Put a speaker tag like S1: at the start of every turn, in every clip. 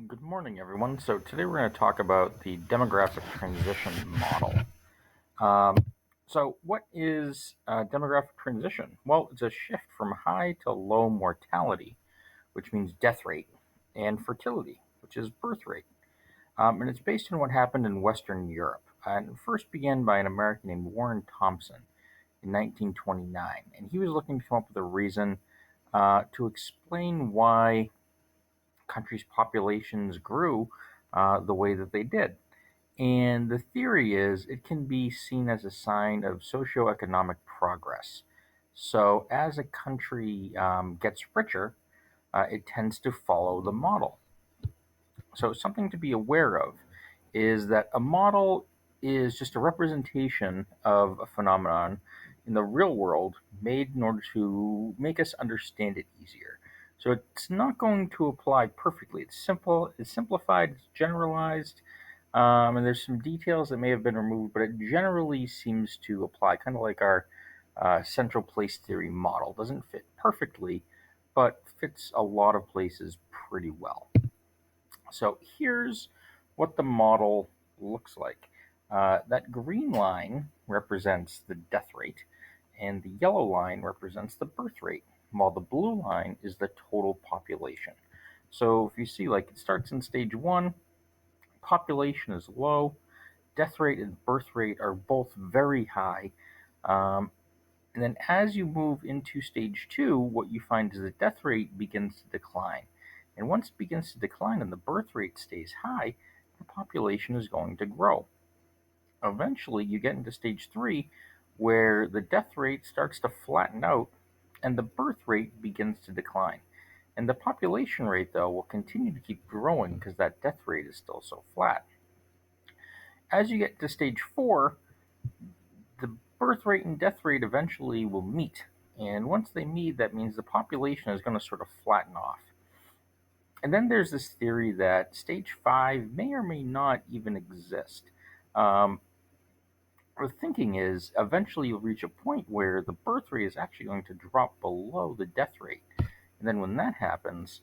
S1: Good morning, everyone. So today we're going to talk about the demographic transition model. Um, so, what is demographic transition? Well, it's a shift from high to low mortality, which means death rate, and fertility, which is birth rate. And it's based on what happened in Western Europe. And it first began by an American named Warren Thompson in 1929. And he was looking to come up with a reason to explain why countries' populations grew the way that they did. And the theory is it can be seen as a sign of socioeconomic progress. So, as a country gets richer, it tends to follow the model. So, something to be aware of is that a model is just a representation of a phenomenon in the real world made in order to make us understand it easier. So it's not going to apply perfectly. It's simple, it's simplified, it's generalized, and there's some details that may have been removed, but it generally seems to apply, kind of like our central place theory model. Doesn't fit perfectly, but fits a lot of places pretty well. So here's what the model looks like. That green line represents the death rate, and the yellow line represents the birth rate, while the blue line is the total population. So if you see, like it starts in stage one, population is low, death rate and birth rate are both very high. Um, and then as you move into stage two, what you find is the death rate begins to decline. And once it begins to decline and the birth rate stays high, the population is going to grow. Eventually, you get into stage three, where the death rate starts to flatten out and the birth rate begins to decline. And the population rate, though, will continue to keep growing because that death rate is still so flat. As you get to stage four, the birth rate and death rate eventually will meet. And once they meet, that means the population is going to sort of flatten off. And then there's this theory that stage five may or may not even exist. Um, the thinking is eventually you'll reach a point where the birth rate is actually going to drop below the death rate. And then when that happens,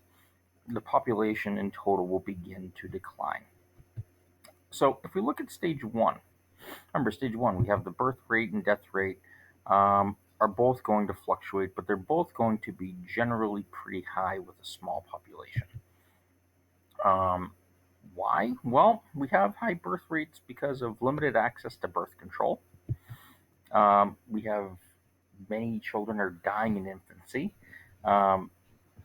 S1: the population in total will begin to decline. So if we look at stage one, remember, stage one, we have the birth rate and death rate are both going to fluctuate, but they're both going to be generally pretty high with a small population. Um, why? Well, we have high birth rates because of limited access to birth control. We have many children are dying in infancy. Um,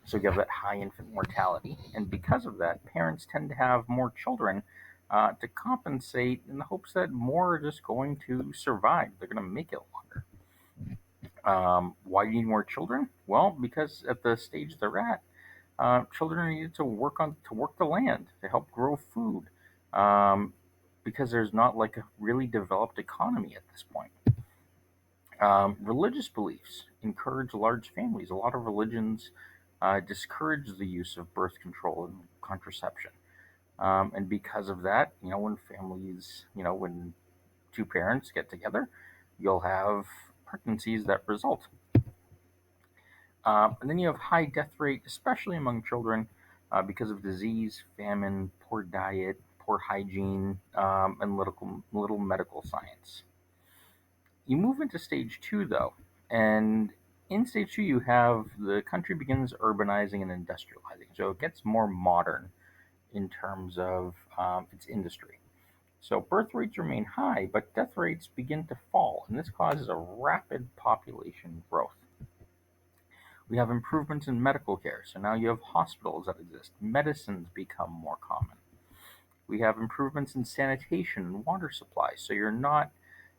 S1: so you have that high infant mortality. And because of that, parents tend to have more children to compensate in the hopes that more are just going to survive. They're going to make it longer. Why do you need more children? Well, because at the stage they're at, children are needed to work the land to help grow food, um, because there's not like a really developed economy at this point. Religious beliefs encourage large families. A lot of religions discourage the use of birth control and contraception. And because of that, when families, when two parents get together, you'll have pregnancies that result. And then you have high death rate, especially among children, because of disease, famine, poor diet, poor hygiene, and little medical science. You move into stage two, though, and in stage two, you have the country begins urbanizing and industrializing. So it gets more modern in terms of its industry. So birth rates remain high, but death rates begin to fall, and this causes a rapid population growth. We have improvements in medical care, so now you have hospitals that exist. Medicines become more common. We have improvements in sanitation and water supply, so you're not,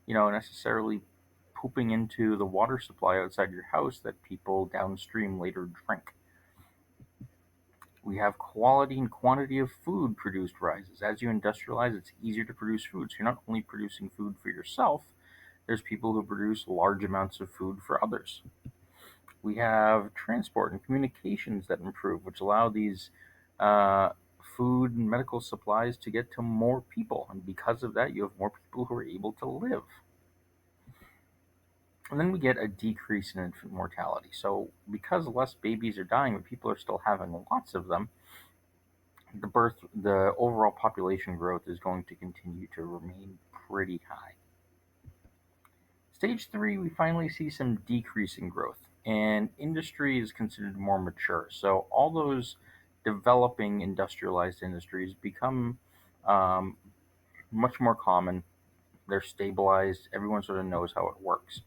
S1: necessarily pooping into the water supply outside your house that people downstream later drink. We have quality and quantity of food produced rises. As you industrialize, it's easier to produce food. So you're not only producing food for yourself, there's people who produce large amounts of food for others. We have transport and communications that improve, which allow these uh, food and medical supplies to get to more people. And because of that, you have more people who are able to live. And then we get a decrease in infant mortality. So, because less babies are dying, but people are still having lots of them, the overall population growth is going to continue to remain pretty high. Stage three, we finally see some decrease in growth, and industry is considered more mature. So all those developing industrialized industries become um, much more common. They're stabilized. Everyone sort of knows how it works.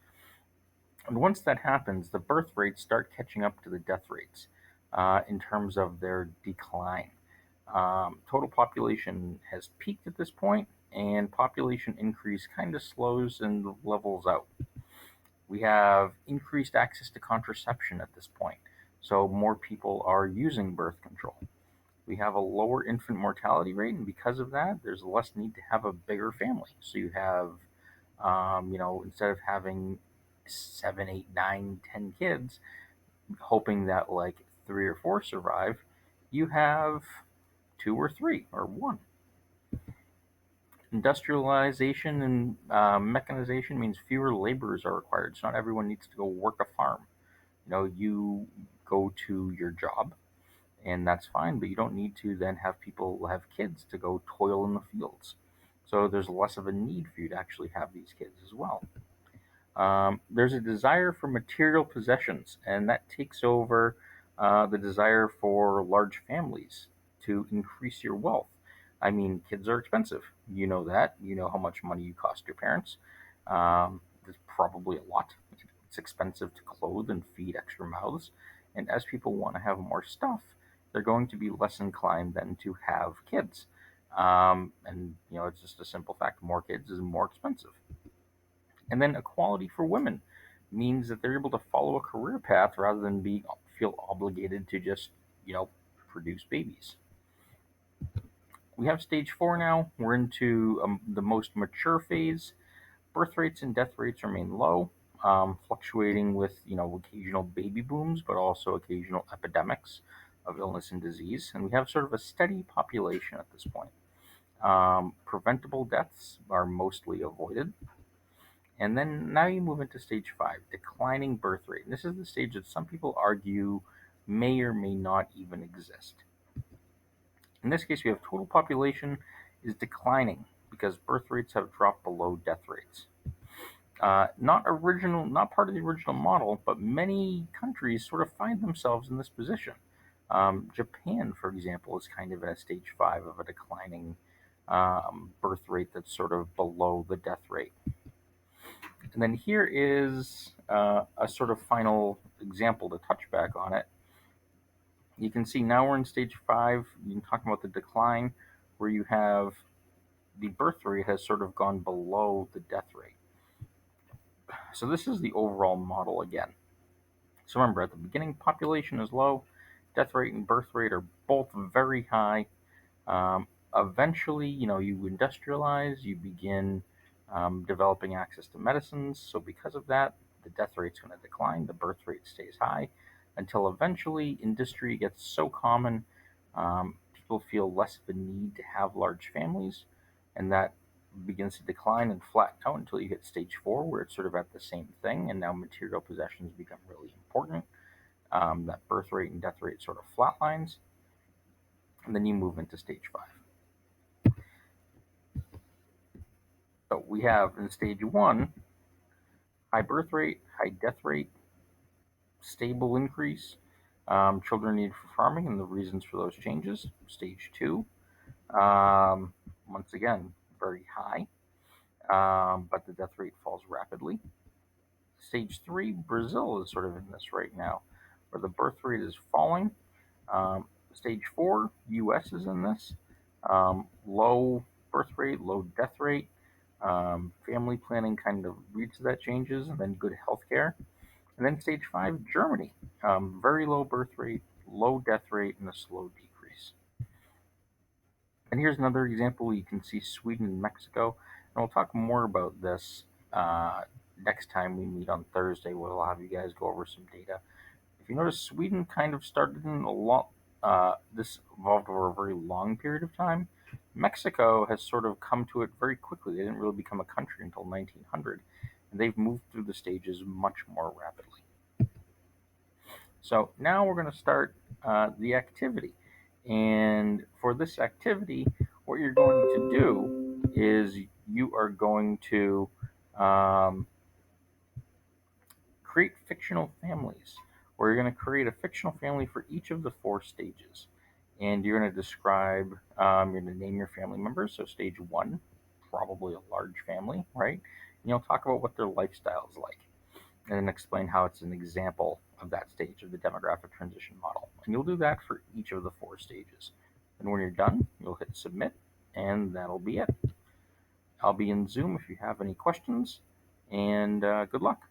S1: And once that happens, the birth rates start catching up to the death rates in terms of their decline. Total population has peaked at this point, and population increase kind of slows and levels out. We have increased access to contraception at this point, so more people are using birth control. We have a lower infant mortality rate, and because of that, there's less need to have a bigger family. So you have, instead of having 7, 8, 9, 10 kids, hoping that like 3 or 4 survive, you have 2 or 3 or one. Industrialization and mechanization means fewer laborers are required. So not everyone needs to go work a farm. You go to your job, and that's fine, but you don't need to then have people have kids to go toil in the fields. So there's less of a need for you to actually have these kids as well. There's a desire for material possessions, and that takes over the desire for large families to increase your wealth. I mean, kids are expensive. You know that. You know how much money you cost your parents. There's probably a lot. It's expensive to clothe and feed extra mouths. And as people want to have more stuff, they're going to be less inclined then to have kids. And it's just a simple fact: more kids is more expensive. And then equality for women means that they're able to follow a career path rather than feel obligated to just, you know, produce babies. We have stage four now. We're into the most mature phase. Birth rates and death rates remain low, fluctuating with occasional baby booms, but also occasional epidemics of illness and disease. And we have sort of a steady population at this point. Preventable deaths are mostly avoided. And then now you move into stage five, declining birth rate. And this is the stage that some people argue may or may not even exist. In this case, we have total population is declining because birth rates have dropped below death rates. Not part of the original model, but many countries sort of find themselves in this position. Japan, for example, is kind of in a stage five of a declining birth rate that's sort of below the death rate. And then here is a sort of final example to touch back on it. You can see now we're in stage five. You can talk about the decline, where you have the birth rate has sort of gone below the death rate. So this is the overall model again. So remember, at the beginning, population is low, death rate and birth rate are both very high. Eventually, you industrialize, you begin developing access to medicines. So because of that, the death rate's going to decline, the birth rate stays high, until eventually industry gets so common, people feel less of a need to have large families, and that begins to decline and flatten out until you hit stage four, where it's sort of at the same thing, and now material possessions become really important. That birth rate and death rate sort of flatlines, and then you move into stage five. So we have in stage one, high birth rate, high death rate, stable increase, children needed for farming and the reasons for those changes. Stage two, once again, very high, but the death rate falls rapidly. Stage three, Brazil is sort of in this right now, where the birth rate is falling. Stage four, US is in this. Low birth rate, low death rate. Family planning kind of leads to that changes, and then good health care. And then stage five, Germany. Very low birth rate, low death rate, and a slow decrease. And here's another example. You can see Sweden and Mexico. And we'll talk more about this next time we meet on Thursday, where I'll have you guys go over some data. If you notice, Sweden kind of started in a lot. This evolved over a very long period of time. Mexico has sort of come to it very quickly. They didn't really become a country until 1900, and they've moved through the stages much more rapidly. So now we're going to start the activity. And for this activity, what you're going to do is you are going to um, create fictional families, where you're going to create a fictional family for each of the four stages. And you're going to describe, you're going to name your family members. So, stage one, probably a large family, right? And you'll talk about what their lifestyle is like and then explain how it's an example of that stage of the demographic transition model. And you'll do that for each of the four stages. And when you're done, you'll hit submit, and that'll be it. I'll be in Zoom if you have any questions, and good luck.